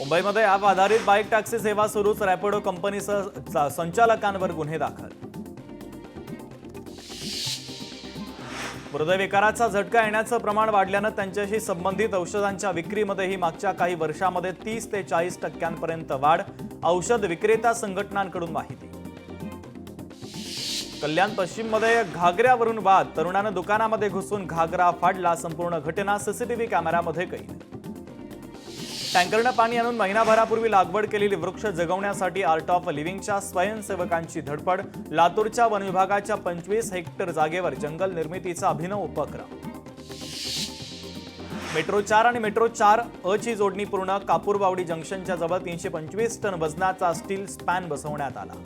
मुंबईमध्ये ॲप आधारित bike taxi सेवा सुरूच, रॅपिडो कंपनीसह संचालकांवर गुन्हे दाखल। हृदयविकाराचा झटका येण्याचं प्रमाण वाढल्यानं त्यांच्याशी संबंधित औषधांच्या विक्रीमध्येही मागच्या काही वर्षांमध्ये 30 ते 40% वाढ, औषध विक्रेता संघटनांकडून माहिती। कल्याण पश्चिममध्ये घागऱ्यावरून वाद, तरुणानं दुकानामध्ये घुसून घागरा फाडला, संपूर्ण घटना सीसीटीव्ही कॅमेऱ्यामध्ये कैद। टँकरनं पाणी आणून महिनाभरापूर्वी लागवड केलेली वृक्ष जगवण्यासाठी आर्ट ऑफ लिव्हिंगच्या स्वयंसेवकांची धडपड, लातूरच्या वन विभागाच्या 25 हेक्टर जागेवर जंगल निर्मितीचा अभिनव उपक्रम। मेट्रो 4 आणि मेट्रो 4 अ ची जोडणी पूर्ण, कापूरबावडी जंक्शनच्या जवळ 325 टन वजनाचा स्टील स्पॅन बसवण्यात आला।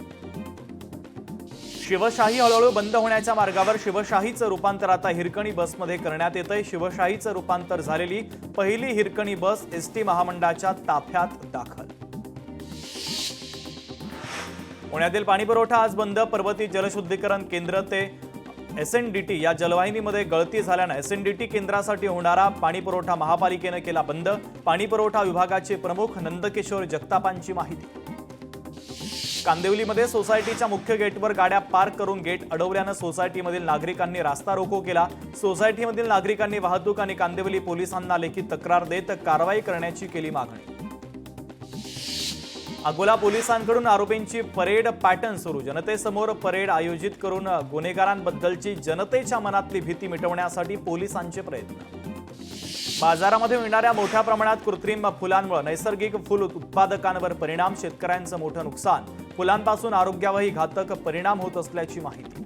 शिवशाही हळूहळू बंद होण्याच्या मार्गावर, शिवशाहीचं रूपांतर आता हिरकणी बसमध्ये करण्यात येतंय। शिवशाहीचं रूपांतर झालेली पहिली हिरकणी बस एसटी महामंडळाच्या ताफ्यात दाखल। पुण्यातील पाणीपुरवठा आज बंद, पर्वती जलशुद्धीकरण केंद्र ते एसएनडीटी या जलवाहिनीमध्ये गळती झाल्यानं एसएनडीटी केंद्रासाठी होणारा पाणीपुरवठा महापालिकेनं केला बंद। पाणीपुरवठा विभागाचे प्रमुख नंदकिशोर जगतापांची माहिती। कांदिवलीमध्ये सोसायटीच्या मुख्य गेटवर गाड्या पार्क करून गेट अडवल्यानं सोसायटीमधील नागरिकांनी रास्ता रोको केला। सोसायटीमधील नागरिकांनी वाहतूक आणि कांदिवली पोलिसांना लेखी तक्रार देत कारवाई करण्याची केली मागणी। अकोला पोलिसांकडून आरोपींची परेड पॅटर्न सुरू, जनतेसमोर परेड आयोजित करून गुन्हेगारांबद्दलची जनतेच्या मनातली भीती मिटवण्यासाठी पोलिसांचे प्रयत्न। बाजारामध्ये मिळणाऱ्या मोठ्या प्रमाणात कृत्रिम फुलांमुळे नैसर्गिक फुल उत्पादकांवर परिणाम, शेतकऱ्यांचं मोठं नुकसान, फुलांपासून आरोग्यावरही घातक परिणाम होत असल्याची माहिती।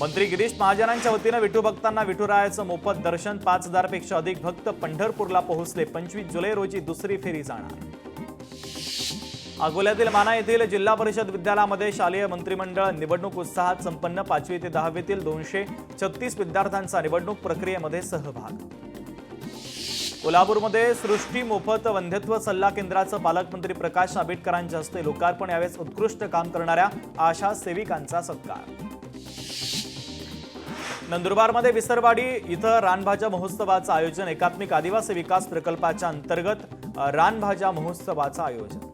मंत्री गिरीश महाजनांच्या वतीनं विठू भक्तांना विठुरायाचं मोफत दर्शन, 5000 पेक्षा अधिक भक्त पंढरपूरला पोहोचले। 25 जुलै रोजी दुसरी फेरी जाणार। अकोल्यातील माना येथील जिल्हा परिषद विद्यालयामध्ये शालेय मंत्रिमंडळ निवडणूक उत्साहात संपन्न, 5वी ते 10वीतील 236 विद्यार्थ्यांचा निवडणूक प्रक्रियेमध्ये सहभाग। कोल्हापूरमध्ये सृष्टी मोफत वंध्यत्व सल्ला केंद्राचं पालकमंत्री प्रकाश आंबेडकरांच्या हस्ते लोकार्पण, यावेळेस उत्कृष्ट काम करणाऱ्या आशा सेविकांचा सत्कार। नंदुरबारमध्ये विसरवाडी इथं रानभाज्या महोत्सवाचं आयोजन, एकात्मिक आदिवासी विकास प्रकल्पाच्या अंतर्गत रानभाज्या महोत्सवाचं आयोजन।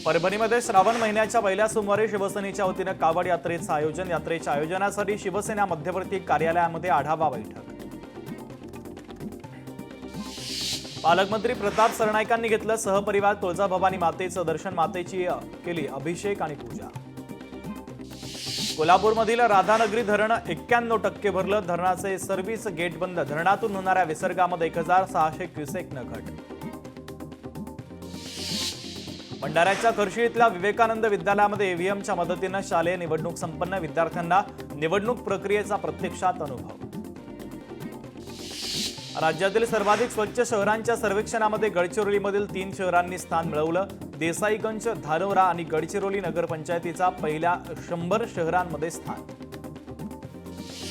परभणीमध्ये श्रावण महिन्याच्या पहिल्या सोमवारी शिवसेनेच्या वतीनं कावड यात्रेचं आयोजन, यात्रेच्या आयोजनासाठी शिवसेना मध्यवर्ती कार्यालयामध्ये आढावा बैठक। पालकमंत्री प्रताप सरनाईकांनी घेतलं सहपरिवार तुळजाभवानी मातेचं दर्शन, मातेची केली अभिषेक आणि पूजा। कोल्हापूरमधील राधानगरी धरण 91% भरलं, धरणाचे सर्व्हिस गेट बंद, धरणातून होणाऱ्या विसर्गामध्ये 1600 क्युसेकनं घट। भंडाऱ्याच्या खर्शी इथल्या विवेकानंद विद्यालयामध्ये ईव्हीएमच्या मदतीनं शालेय निवडणूक संपन्न, विद्यार्थ्यांना निवडणूक प्रक्रियेचा प्रत्यक्षात अनुभव। राज्यातील सर्वाधिक स्वच्छ शहरांच्या सर्वेक्षणामध्ये गडचिरोलीमधील 3 शहरांनी स्थान मिळवलं। देसाईगंज, धानोरा आणि गडचिरोली नगरपंचायतीचा पहिल्या 100 शहरांमध्ये स्थान।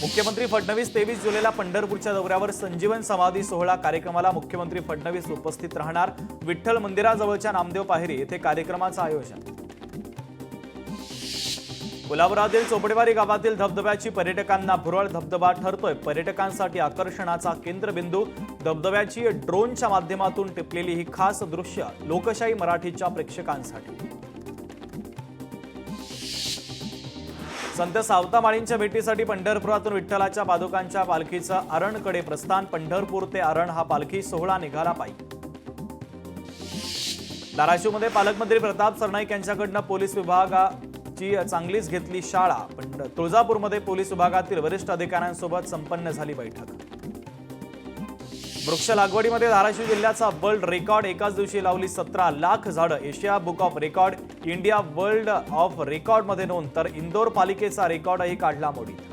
मुख्यमंत्री फडणवीस 23 जुलैला पंढरपूरच्या दौऱ्यावर, संजीवन समाधी सोहळा कार्यक्रमाला मुख्यमंत्री फडणवीस उपस्थित राहणार। विठ्ठल मंदिराजवळच्या नामदेव पायरी येथे कार्यक्रमाचं आयोजन। कोल्हापुरातील चोपडेवाडी गावातील धबधब्याची पर्यटकांना भुरळ, धबधबा ठरतोय पर्यटकांसाठी आकर्षणाचा केंद्रबिंदू। धबधब्याची ड्रोनच्या माध्यमातून टिपलेली ही खास दृश्य लोकशाही मराठीच्या प्रेक्षकांसाठी। संत सावतामाळींच्या भेटीसाठी पंढरपुरातून विठ्ठलाच्या पादुकांच्या पालखीचं आरणकडे प्रस्थान, पंढरपूर ते आरण हा पालखी सोहळा निघाला पायी। धाराशिवमध्ये पालकमंत्री प्रताप सरनाईक यांच्याकडनं पोलीस विभागाची चांगलीच घेतली शाळा, तुळजापूरमध्ये पोलीस विभागातील वरिष्ठ अधिकाऱ्यांसोबत संपन्न झाली बैठक। वृक्ष लागवडीमध्ये धाराशिव जिल्ह्याचा वर्ल्ड रेकॉर्ड, एकाच दिवशी लावली 17 लाख झाडं, Asia book of record, India world of रेकॉर्डमध्ये नोंद, तर इंदोर पालिकेचा रेकॉर्डही काढला मोडीत।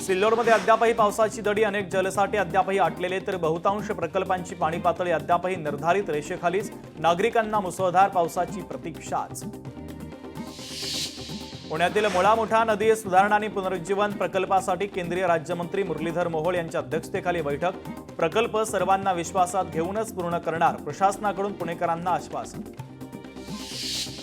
सिल्लोडमध्ये अद्यापही पावसाची दडी, अनेक जलसाठे अद्यापही आटलेले, तर बहुतांश प्रकल्पांची पाणी पातळी अद्यापही निर्धारित रेषेखालीच, नागरिकांना मुसळधार पावसाची प्रतीक्षाच। पुण्यातील मुळा-मुठा नदी सुधारणा आणि पुनरुज्जीवन प्रकल्पासाठी केंद्रीय राज्यमंत्री मुरलीधर मोहोळ यांच्या अध्यक्षतेखाली बैठक, प्रकल्प सर्वांना विश्वासात घेऊनच पूर्ण करणार, प्रशासनाकडून पुणेकरांना आश्वासन।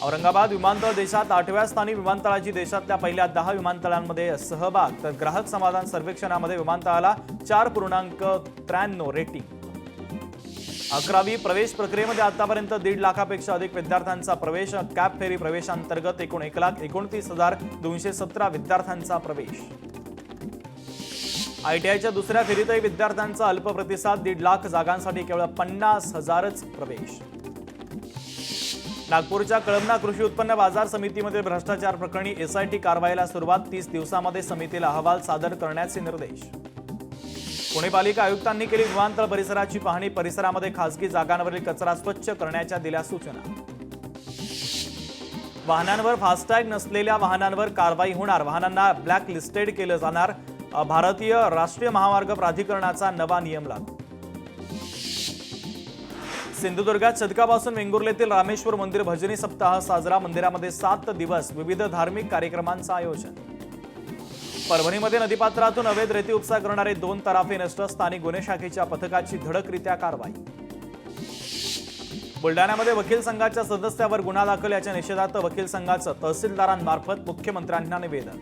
औरंगाबाद विमानतळ देशात 8व्या स्थानी, विमानतळाची देशातल्या पहिल्या 10 विमानतळांमध्ये सहभाग, तर ग्राहक समाधान सर्वेक्षणामध्ये विमानतळाला 4.93 रेटिंग। 11वी प्रवेश प्रक्रियेमध्ये आतापर्यंत 1.5 लाखापेक्षा अधिक विद्यार्थ्यांचा प्रवेश. कॅप फेरी प्रवेशांतर्गत एकूण 1,29,217 विद्यार्थ्यांचा प्रवेश. ITIच्या दुसऱ्या फेरीतही विद्यार्थ्यांचा अल्प प्रतिसाद. 1.5 लाख जागांसाठी केवळ 50,000च प्रवेश. नागपूरच्या कळमना कृषी उत्पन्न बाजार समितीमध्ये भ्रष्टाचार प्रकरणी SIT कारवाईला सुरुवात. 30 दिवसांमध्ये समितीला अहवाल सादर करण्याचे निर्देश. पुणे पालिका आयुक्तांनी केली विमानतळ परिसराची पाहणी. परिसरामध्ये खासगी जागांवरील कचरा स्वच्छ करण्याच्या दिल्या सूचना. वाहनांवर फास्टॅग नसलेल्या वाहनांवर कारवाई होणार. वाहनांना ब्लॅक लिस्टेड केलं जाणार. भारतीय राष्ट्रीय महामार्ग प्राधिकरणाचा नवा नियम लागू. सिंधुदुर्गात शतकापासून वेंगुर्लेतील रामेश्वर मंदिर भजनी सप्ताह साजरा. मंदिरामध्ये 7 दिवस विविध धार्मिक कार्यक्रमांचं आयोजन. परभणीमध्ये नदीपात्रातून अवैध रेती उपसा करणारे 2 तराफे नष्ट. स्थानिक गुन्हे शाखेच्या पथकाची धडकरित्या कारवाई. बुलडाण्यामध्ये वकील संघाच्या सदस्यावर गुन्हा दाखल. याच्या निषेधार्थ वकील संघाचं तहसीलदारांमार्फत मुख्यमंत्र्यांना निवेदन.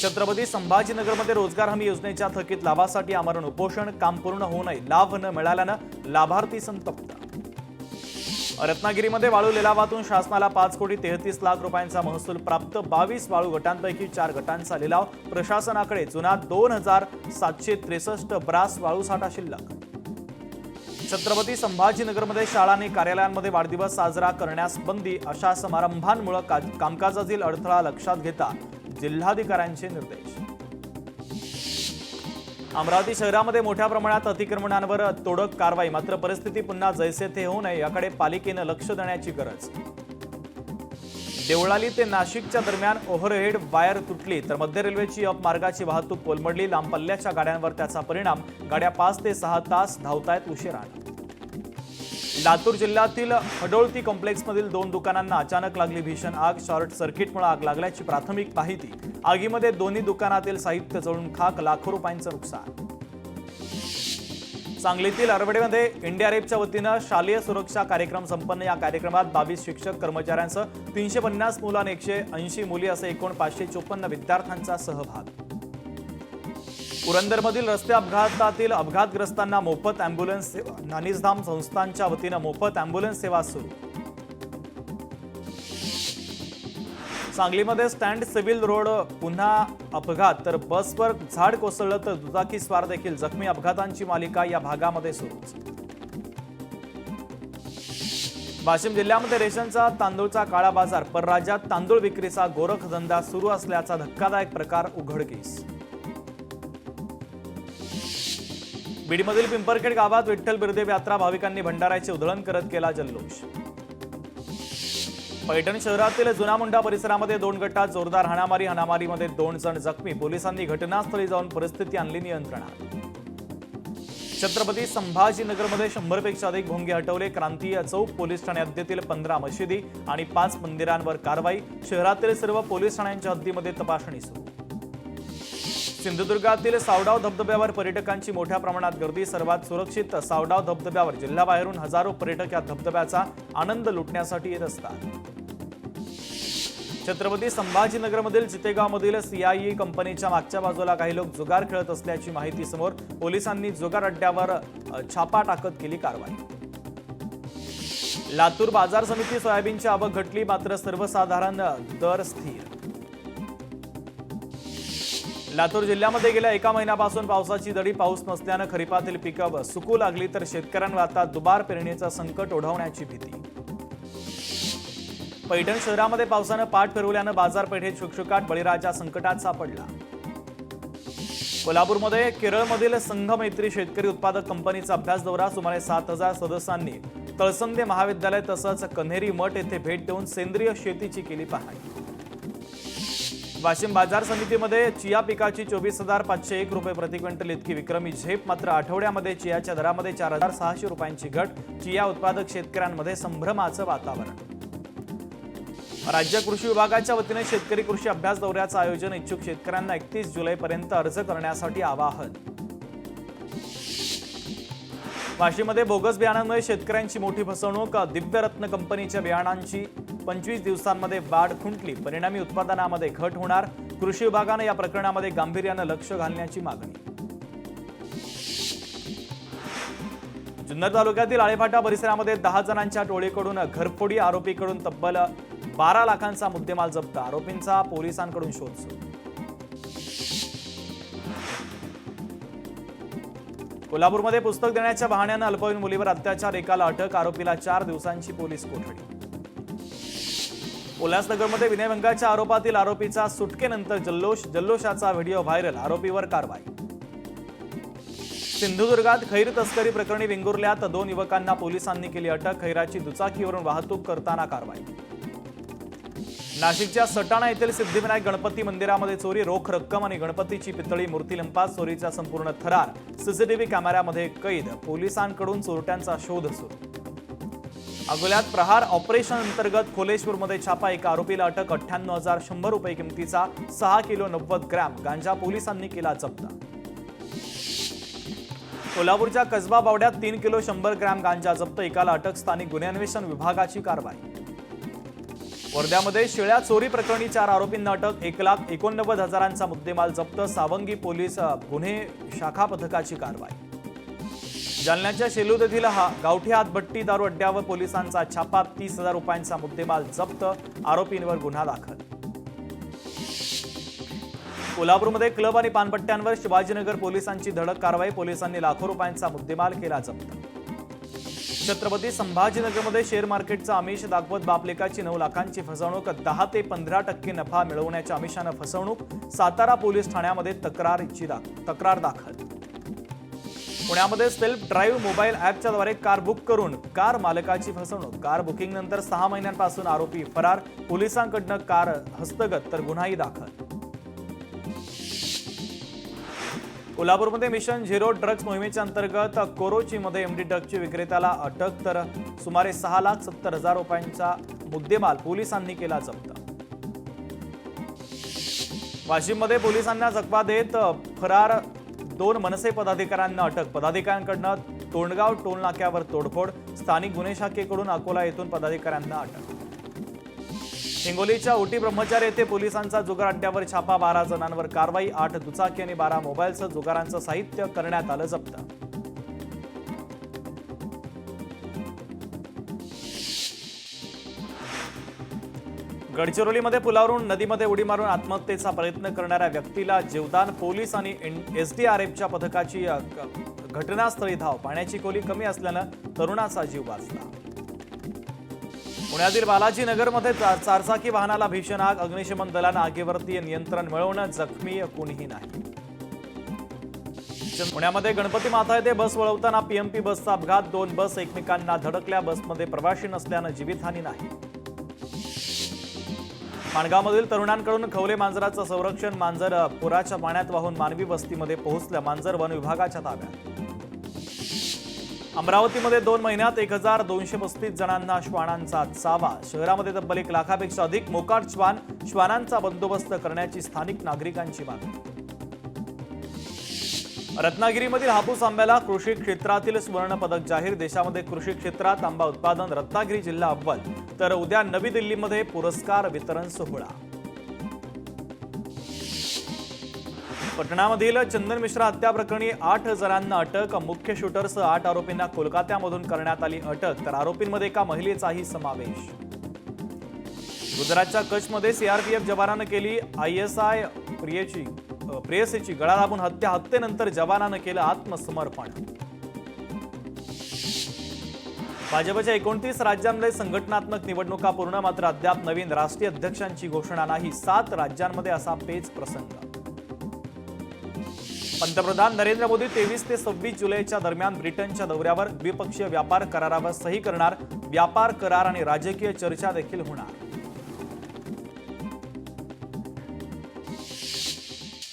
छत्रपती संभाजीनगरमध्ये रोजगार हमी योजनेच्या थकीत लाभासाठी आमरण उपोषण. काम पूर्ण होऊ नये. लाभ न मिळाल्यानं लाभार्थी संतप्त. रत्नागिरीमध्ये वाळू लिलावातून शासनाला 5,33,00,000 रुपयांचा महसूल प्राप्त. 22 वाळू गटांपैकी 4 गटांचा लिलाव. प्रशासनाकडे जुना 2,763 ब्रास वाळू साठा शिल्लक. छत्रपती संभाजीनगरमध्ये शाळा आणि कार्यालयांमध्ये वाढदिवस साजरा करण्यास बंदी. अशा समारंभांमुळे कामकाजातील अडथळा लक्षात घेता जिल्हाधिकाऱ्यांचे निर्देश. अमरावती शहरामध्ये मोठ्या प्रमाणात अतिक्रमणांवर तोडक कारवाई. मात्र परिस्थिती पुन्हा जैसे थे होऊ नये याकडे पालिकेनं लक्ष देण्याची गरज. देवळाली ते नाशिकच्या दरम्यान ओव्हरहेड वायर तुटली तर मध्य रेल्वेची अप मार्गाची वाहतूक कोलमडली. लांब पल्ल्याच्या गाड्यांवर त्याचा परिणाम. गाड्या 5 ते 6 तास धावतायत उशिराने. लातूर जिल्ह्यातील हडोळती कॉम्प्लेक्समधील 2 दुकानांना अचानक लागली भीषण आग. शॉर्ट सर्किटमुळे आग लागल्याची प्राथमिक माहिती. आगीमध्ये दोन्ही दुकानातील साहित्य जळून खाक. लाखो रुपयांचं नुकसान. सांगलीतील अरवडेमध्ये इंडियारेपच्या वतीनं शालेय सुरक्षा कार्यक्रम संपन्न. या कार्यक्रमात 22 शिक्षक कर्मचाऱ्यांसह 350 मुलं आणि 180 मुली असे एकूण 554 विद्यार्थ्यांचा सहभाग. पुरंदरमधील रस्ते अपघातातील अपघातग्रस्तांना मोफत अँब्युलन्स सेवा. नानीसधाम संस्थांच्या वतीनं मोफत अँब्युलन्स सेवा सुरू. सांगलीमध्ये स्टँड सिव्हिल रोड पुन्हा अपघात तर बसवर झाड कोसळलं तर दुचाकी स्वार देखील जखमी. अपघातांची मालिका या भागामध्ये सुरूच. वाशिम जिल्ह्यामध्ये रेशनचा तांदूळचा काळा बाजार. परराज्यात तांदूळ विक्रीचा गोरखधंदा सुरू असल्याचा धक्कादायक प्रकार उघडकीस. बीडमधील पिंपरखेड गावात विठ्ठल बिरदेव यात्रा. भाविकांनी भंडाऱ्याचे उधळण करत केला जल्लोष. पैठण शहरातील जुना मुंडा परिसरामध्ये 2 गटात जोरदार हाणामारी. हाणामारीमध्ये 2 जण जखमी. पोलिसांनी घटनास्थळी जाऊन परिस्थिती आणली नियंत्रणात. छत्रपती संभाजीनगरमध्ये 100 पेक्षा अधिक भोंगे हटवले. क्रांतीय चौक पोलीस ठाणे हद्दीतील 15 मशिदी आणि 5 मंदिरांवर कारवाई. शहरातील सर्व पोलीस ठाण्यांच्या हद्दीमध्ये तपासणी सुरू. सिंधुदुर्गातील सावडाव धबधब्यावर पर्यटकांची मोठ्या प्रमाणात गर्दी. सर्वात सुरक्षित सावडाव धबधब्यावर जिल्ह्याबाहेरून हजारो पर्यटक या धबधब्याचा आनंद लुटण्यासाठी येत असतात. छत्रपती संभाजीनगरमधील चितेगावमधील CIE कंपनीच्या मागच्या बाजूला काही लोक जुगार खेळत असल्याची माहिती समोर. पोलिसांनी जुगार अड्ड्यावर छापा टाकत केली कारवाई. लातूर बाजार समिती सोयाबीनची आवक घटली मात्र सर्वसाधारण दर स्थिर. लातूर जिल्ह्यामध्ये गेल्या 1 महिन्यापासून पावसाची दडी. पाऊस नसल्यानं खरीपातील पिकं सुकू लागली तर शेतकऱ्यांवर आता दुबार पेरणीचं संकट ओढवण्याची भीती. पैठण शहरामध्ये पावसानं पाठ फिरवल्यानं बाजारपेठेत शुकशुकाट. बळीराजा संकटात सापडला. कोल्हापूरमध्ये केरळमधील संघमैत्री शेतकरी उत्पादक कंपनीचा अभ्यास दौरा. सुमारे 7,000 सदस्यांनी तळसंदे महाविद्यालय तसंच कन्हेरी मठ येथे भेट देऊन सेंद्रिय शेतीची केली पाहणी. वाशिम बाजार समितीमध्ये चिया पिकाची 24,501 रुपये प्रति क्विंटल इतकी विक्रमी झेप. मात्र आठवड्यामध्ये चियाच्या दरामध्ये 4,600 रुपयांची घट. चिया उत्पादक शेतकऱ्यांमध्ये संभ्रमाचं वातावरण. राज्य कृषी विभागाच्या वतीने शेतकरी कृषी अभ्यास दौऱ्याचं आयोजन. इच्छुक शेतकऱ्यांना 31 जुलैपर्यंत अर्ज करण्यासाठी आवाहन. वाशीमध्ये बोगस बियाणांमुळे शेतकऱ्यांची मोठी फसवणूक. दिव्यरत्न कंपनीच्या बियाणांची 25 दिवसांमध्ये वाढ खुंटली. परिणामी उत्पादनामध्ये घट होणार. कृषी विभागाने या प्रकरणामध्ये गांभीर्याने लक्ष घालण्याची मागणी. जुन्नर तालुक्यातील आळेफाटा परिसरामध्ये 10 जणांच्या टोळीकडून घरफोडी, आरोपीकडून तब्बल 12 लाखांचा मुद्देमाल जप्त, आरोपींचा पोलिसांकडून शोध सुरू. कोल्हापूरमध्ये पुस्तक देण्याच्या बहाण्यानं अल्पवयीन मुलीवर अत्याचार, एकाला अटक, आरोपीला 4 दिवसांची पोलीस कोठडी. उल्हासनगरमध्ये विनयभंगाच्या आरोपातील आरोपीचा सुटकेनंतर जल्लोषाचा व्हिडिओ व्हायरल, आरोपीवर कारवाई. सिंधुदुर्गात खैर तस्करी प्रकरणी वेंगुर्ल्यात 2 युवकांना पोलिसांनी केली अटक, खैराची दुचाकीवरून वाहतूक करताना कारवाई. नाशिकच्या सटाणा येथील सिद्धिविनायक गणपती मंदिरामध्ये चोरी, रोख रक्कम आणि गणपतीची पितळी मूर्ती लंपास, चोरीचा संपूर्ण थरार सीसीटीव्ही कॅमेऱ्यामध्ये कैद, पोलिसांकडून चोरट्यांचा शोध सुरू. अकोल्यात प्रहार ऑपरेशन अंतर्गत खोलेश्वरमध्ये छापा, एका आरोपीला अटक, 98,100 रुपये किमतीचा 6 किलो 90 ग्रॅम गांजा पोलिसांनी केला जप्त. कोल्हापूरच्या कसबा बावड्यात 3 किलो 100 ग्रॅम गांजा जप्त, एकाला अटक, स्थानिक गुन्हे अन्वेषण विभागाची कारवाई. वर्ध्यामध्ये शेळ्या चोरी प्रकरणी 4 आरोपींना अटक, 1,89,000चा मुद्देमाल जप्त, सावंगी पोलीस गुन्हे शाखा पथकाची कारवाई. जालन्याच्या शेलूद येथील गावठी हातभट्टी दारू अड्ड्यावर पोलिसांचा छापा, 30,000 रुपयांचा मुद्देमाल जप्त, आरोपींवर गुन्हा दाखल. कोल्हापूरमध्ये क्लब आणि पानपट्ट्यांवर शिवाजीनगर पोलिसांची धडक कारवाई, पोलिसांनी लाखो रुपयांचा मुद्देमाल केला जप्त. छत्रपती संभाजीनगरमध्ये शेअर मार्केटचा आमिष दाखवत बापलेकाची 9 लाखांची फसवणूक, 10 ते 15% नफा मिळवण्याच्या आमिषानं फसवणूक, सातारा पोलीस ठाण्यामध्ये तक्रार दाखल. पुण्यामध्ये सेल्फ ड्राईव्ह मोबाईल ॲपच्या द्वारे कार बुक करून कार मालकाची फसवणूक, कार बुकिंग नंतर 6 महिन्यांपासून आरोपी फरार, पोलिसांकडनं कार हस्तगत तर गुन्हाही दाखल. कोल्हापूरमध्ये मिशन झिरो ड्रग्ज मोहिमेच्या अंतर्गत कोरोचीमध्ये एमडी ड्रग्जच्या विक्रेत्याला अटक, तर सुमारे 6,70,000 रुपयांचा मुद्देमाल पोलिसांनी केला जप्त. वाशिममध्ये पोलिसांना चकवा देत फरार 2 मनसे पदाधिकाऱ्यांना अटक, पदाधिकाऱ्यांकडनं तोंडगाव टोल नाक्यावर तोडफोड, स्थानिक गुन्हे शाखेकडून अकोला येथून पदाधिकाऱ्यांना अटक. हिंगोलीच्या ओटी ब्रह्मचारी येथे पोलिसांचा जुगार अड्ड्यावर छापा, 12 जणांवर कारवाई, 8 दुचाकी आणि 12 मोबाईलचं जुगारांचं साहित्य करण्यात आलं जप्त. गडचिरोलीमध्ये पुलावरून नदीमध्ये उडी मारून आत्महत्येचा प्रयत्न करणाऱ्या व्यक्तीला जीवदान, पोलीस आणि एसडीआरएफच्या पथकाची घटनास्थळी धाव, पाण्याची खोली कमी असल्यानं तरुणाचा जीव वाचला. पुण्यातील बालाजी नगरमध्ये चारचाकी वाहनाला भीषण आग, अग्निशमन दलानं आगीवरती नियंत्रण मिळवणं, जखमी कोणीही नाही. पुण्यामध्ये गणपती माथा येथे बस वळवताना पीएमपी बसचा अपघात, 2 बस एकमेकांना धडकल्या, बसमध्ये प्रवासी नसल्यानं जीवितहानी नाही. माणगावमधील तरुणांकडून खवले मांजराचं संरक्षण, मांजर पुराच्या पाण्यात वाहून मानवी वस्तीमध्ये पोहोचलं, मांजर वन विभागाच्या ताब्यात. अमरावतीमध्ये 2 महिन्यात 1,235 जणांना श्वानांचा चावा, शहरामध्ये तब्बल 1 लाखापेक्षा अधिक मोकाट श्वानांचा बंदोबस्त करण्याची स्थानिक नागरिकांची मागणी. रत्नागिरीमधील हापूस आंब्याला कृषी क्षेत्रातील सुवर्ण पदक जाहीर, देशामध्ये कृषी क्षेत्रात आंबा उत्पादन रत्नागिरी जिल्हा अव्वल, तर उद्या नवी दिल्लीमध्ये पुरस्कार वितरण सोहळा. पटणामधील चंदन मिश्रा हत्या प्रकरणी 8 जणांना अटक, मुख्य शूटरसह 8 आरोपींना कोलकात्यामधून करण्यात आली अटक, तर आरोपींमध्ये एका महिलेचाही समावेश. गुजरातच्या कच्छमध्ये सीआरपीएफ जवानानं केली आयएसआय प्रेयसीची गळा दाबून हत्या, हत्येनंतर जवानानं केलं आत्मसमर्पण. भाजपच्या 29 राज्यांमध्ये संघटनात्मक निवडणुका पूर्ण, मात्र अद्याप नवीन राष्ट्रीय अध्यक्षांची घोषणा नाही, 7 राज्यांमध्ये असा पेच प्रसंग. पंतप्रधान नरेंद्र मोदी 23 ते 26 जुलैच्या दरम्यान ब्रिटनच्या दौऱ्यावर, द्विपक्षीय व्यापार करारावर सही करणार, व्यापार करार आणि राजकीय चर्चा देखील होणार.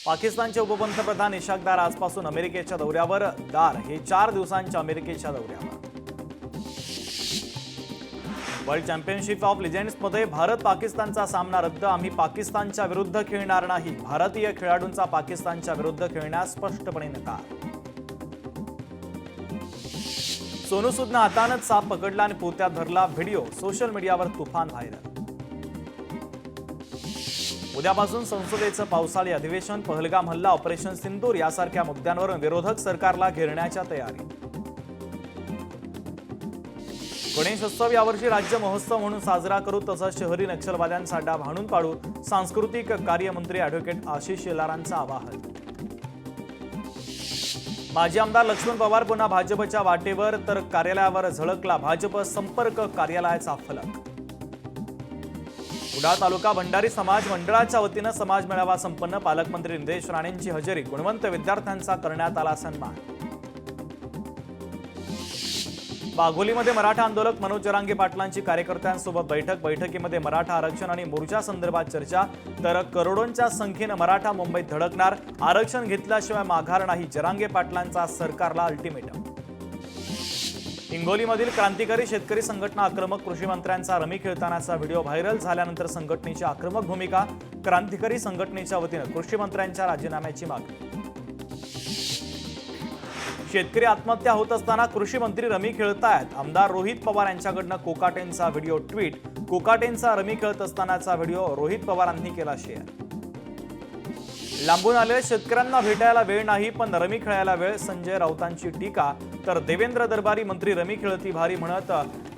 पाकिस्तानचे उपपंतप्रधान इशाक दार आजपासून अमेरिकेच्या दौऱ्यावर, दार हे 4 दिवसांच्या अमेरिकेच्या दौऱ्यावर. वर्ल्ड चॅम्पियनशिप ऑफ लिजेंड्समध्ये भारत पाकिस्तानचा सामना रद्द, आम्ही पाकिस्तानच्या विरुद्ध खेळणार नाही, भारतीय खेळाडूंचा पाकिस्तानच्या विरुद्ध खेळण्यास स्पष्टपणे नकार. सोनू सूदनं हातानंच साप पकडला आणि पोत्यात धरला, व्हिडिओ सोशल मीडियावर तुफान व्हायरल. उद्यापासून संसदेचं पावसाळी अधिवेशन, पहलगाम हल्ला, ऑपरेशन सिंदूर यासारख्या मुद्द्यांवर विरोधक सरकारला घेरण्याच्या तयारी. गणेशोत्सव यावर्षी राज्य महोत्सव म्हणून साजरा करू, तसंच शहरी नक्षलवाद्यांचा डाव हाणून पाडू, सांस्कृतिक कार्यमंत्री ॲडव्होकेट आशिष शेलारांचं आवाहन. माजी आमदार लक्ष्मण पवार पुन्हा भाजपच्या वाटेवर, तर कार्यालयावर झळकला भाजप संपर्क कार्यालयाचा फलक. कुडाळ तालुका भंडारी समाज मंडळाच्या वतीनं समाज मेळावा संपन्न. पालकमंत्री नितेश राणेंची हजेरी, गुणवंत विद्यार्थ्यांचा करण्यात आला सन्मान. वाघोलीमध्ये मराठा आंदोलक मनोज जरांगे पाटलांची कार्यकर्त्यांसोबत बैठकीमध्ये मराठा आरक्षण आणि मोर्चा संदर्भात चर्चा. तर करोडोंच्या संख्येनं मराठा मुंबईत धडकणार, आरक्षण घेतल्याशिवाय माघार नाही, जरांगे पाटलांचा सरकारला अल्टिमेटम. हिंगोलीमधील क्रांतिकारी शेतकरी संघटना आक्रमक, कृषी मंत्र्यांचा रमी खेळतानाचा व्हिडिओ व्हायरल झाल्यानंतर संघटनेची आक्रमक भूमिका. क्रांतिकारी संघटनेच्या वतीनं कृषी मंत्र्यांच्या राजीनाम्याची मागणी. शेतकरी आत्महत्या होत असताना कृषी मंत्री रमी खेळतायत, आमदार रोहित पवार यांच्याकडनं कोकाटेंचा व्हिडिओ ट्विट. कोकाटेंचा रमी खेळत असतानाचा व्हिडिओ रोहित पवारांनी केला शेअर. लांबून आलेल्या शेतकऱ्यांना भेटायला वेळ नाही, पण रमी खेळायला वेळ, संजय राऊतांची टीका. तर देवेंद्र दरबारी मंत्री रमी खेळती भारी म्हणत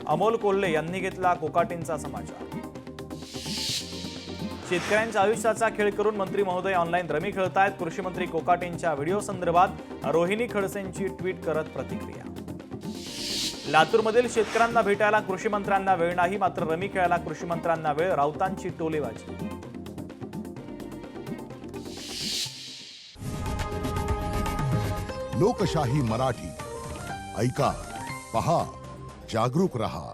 अमोल कोल्हे यांनी घेतला कोकाटेंचा समाचार. शेतकऱ्यांच्या आयुष्याचा खेळ करून मंत्री महोदय ऑनलाईन रमी खेळतायत. कृषी मंत्री कोकाटेंच्या व्हिडिओ संदर्भात रोहिणी खडसेंची ट्विट करत प्रतिक्रिया. लातूरमधील शेतकऱ्यांना भेटायला कृषी मंत्र्यांना वेळ नाही, मात्र रमी खेळायला कृषी मंत्र्यांना वेळ, राऊतांची टोलेबाजी. लोकशाही मराठी ऐका, पहा, जागरूक रहा.